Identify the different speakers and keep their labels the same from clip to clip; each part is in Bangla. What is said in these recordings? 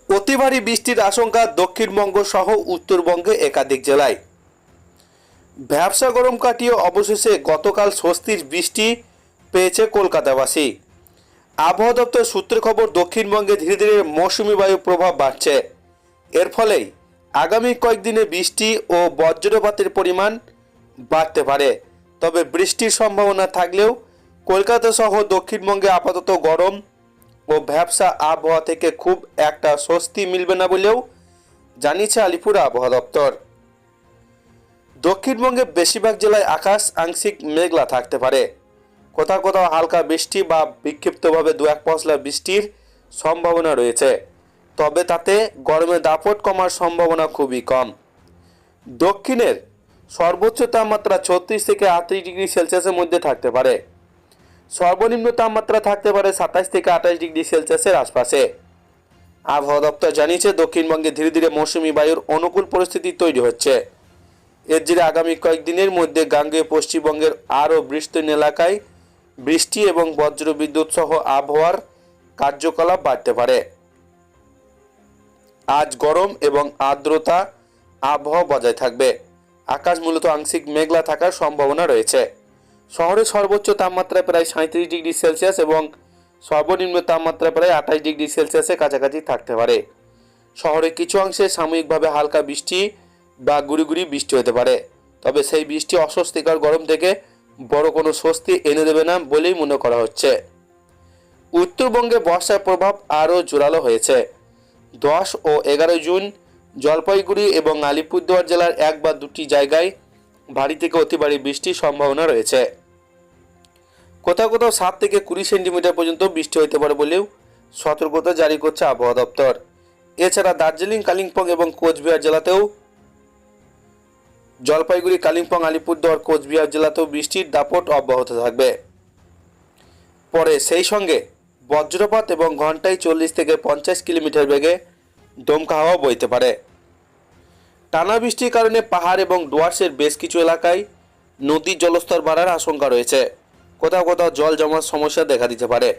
Speaker 1: অতি ভারী বৃষ্টির আশঙ্কা দক্ষিণবঙ্গ সহ উত্তরবঙ্গে একাধিক জেলায়। ভ্যাপসা গরম কাটিয়ে অবশেষে গতকাল স্বস্তির বৃষ্টি পেয়েছে কলকাতাবাসী। আবহাওয়া দপ্তর সূত্রে খবর, দক্ষিণবঙ্গে ধীরে ধীরে মৌসুমি বায়ু প্রভাব বাড়ছে। এর ফলেই আগামী কয়েকদিনে বৃষ্টি ও বজ্রপাতের পরিমাণ বাড়তে পারে। তবে বৃষ্টির সম্ভাবনা থাকলেও কলকাতা সহ দক্ষিণবঙ্গে আপাতত গরম ও ভ্যাপসা আবহাওয়া থেকে খুব একটা স্বস্তি মিলবে না বলেও জানিয়েছে আলিপুর আবহাওয়া দপ্তর। দক্ষিণবঙ্গে বেশিরভাগ জেলায় আকাশ আংশিক মেঘলা থাকতে পারে। কোথাও কোথাও হালকা বৃষ্টি বা বিক্ষিপ্তভাবে দু এক পশলা বৃষ্টির সম্ভাবনা রয়েছে। তবে তাতে গরমের দাপট কমার সম্ভাবনা খুবই কম। দক্ষিণের সর্বোচ্চ তাপমাত্রা 36 থেকে 38 ডিগ্রি সেলসিয়াসের মধ্যে থাকতে পারে। সর্বনিম্ন তাপমাত্রা থাকতে পারে 27 থেকে 28 ডিগ্রি সেলসিয়াসের আশপাশে। আবহাওয়া দপ্তর জানিয়েছে, দক্ষিণবঙ্গে ধীরে ধীরে মৌসুমি বায়ুর অনুকূল পরিস্থিতি তৈরি হচ্ছে। এর জেরে আগামী কয়েকদিনের মধ্যে গাঙ্গেয় পশ্চিমবঙ্গের আরও বিস্তীর্ণ এলাকায় বৃষ্টি এবং বজ্রবিদ্যুৎ সহ আবহাওয়ার কার্যকলাপ বাড়তে পারে। আজ গরম এবং আর্দ্রতা আবহাওয়া বজায় থাকবে। আকাশ মূলত আংশিক মেঘলা থাকার সম্ভাবনা রয়েছে। শহরে সর্বোচ্চ তাপমাত্রা প্রায় 37 ডিগ্রি সেলসিয়াস এবং সর্বনিম্ন তাপমাত্রা প্রায় 28 ডিগ্রি সেলসিয়াসের কাছাকাছি থাকতে পারে। শহরে কিছু অংশে সাময়িকভাবে হালকা বৃষ্টি বা গুড়ি বৃষ্টি হতে পারে। তবে সেই বৃষ্টি অস্বস্তিকর গরম থেকে বড় কোনো স্বস্তি এনে দেবে না বলেই মনে করা হচ্ছে। উত্তরবঙ্গে বর্ষার প্রভাব আরও জোরালো হয়েছে। 10 ও 11 জুন জলপাইগুড়ি এবং আলিপুরদুয়ার জেলার এক বা দুটি জায়গায় ভারী থেকে অতি ভারী বৃষ্টির সম্ভাবনা রয়েছে। কোথাও কোথাও 7 থেকে 20 সেন্টিমিটার পর্যন্ত বৃষ্টি হতে পারে বলেও সতর্কতা জারি করছে আবহাওয়া দপ্তর। এছাড়া দার্জিলিং, কালিম্পং এবং কোচবিহার জেলাতেও, জলপাইগুড়ি, কালিম্পং, আলিপুরদুয়ার, কোচবিহার জেলাতেও বৃষ্টির দাপট অব্যাহত থাকবে। পরে সেই সঙ্গে বজ্রপাত এবং ঘন্টায় 40 থেকে 50 কিলোমিটার বেগে দমকা হাওয়া বইতে পারে। টানা বৃষ্টির কারণে পাহাড় এবং ডুয়ার্সের বেশ কিছু এলাকায় নদীর জলস্তর বাড়ার আশঙ্কা রয়েছে। কোথাও কোথাও জল জমার সমস্যা দেখা দিতে পারে।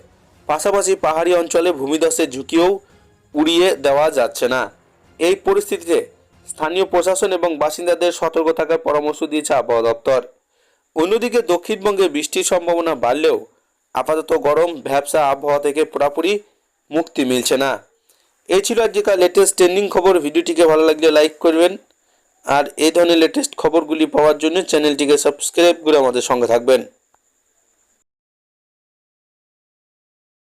Speaker 1: পাশাপাশি পাহাড়ি অঞ্চলে ভূমিধসের ঝুঁকিও উড়িয়ে দেওয়া যাচ্ছে না। এই পরিস্থিতিতে স্থানীয় প্রশাসন এবং বাসিন্দাদের সতর্ক থাকার পরামর্শ দিয়েছে আবহাওয়া দপ্তর। অন্যদিকে দক্ষিণবঙ্গে বৃষ্টির সম্ভাবনা বাড়লেও আপাতত গরম ভ্যাপসা আবহাওয়া থেকে পুরোপুরি মুক্তি মিলছে না। এই ছিল আজকের লেটেস্ট ট্রেন্ডিং খবর। ভিডিওটিকে ভালো লাগলে লাইক করবেন, আর এই ধরনের লেটেস্ট খবরগুলি পাওয়ার জন্য চ্যানেলটিকে সাবস্ক্রাইব করে আমাদের সঙ্গে থাকবেন।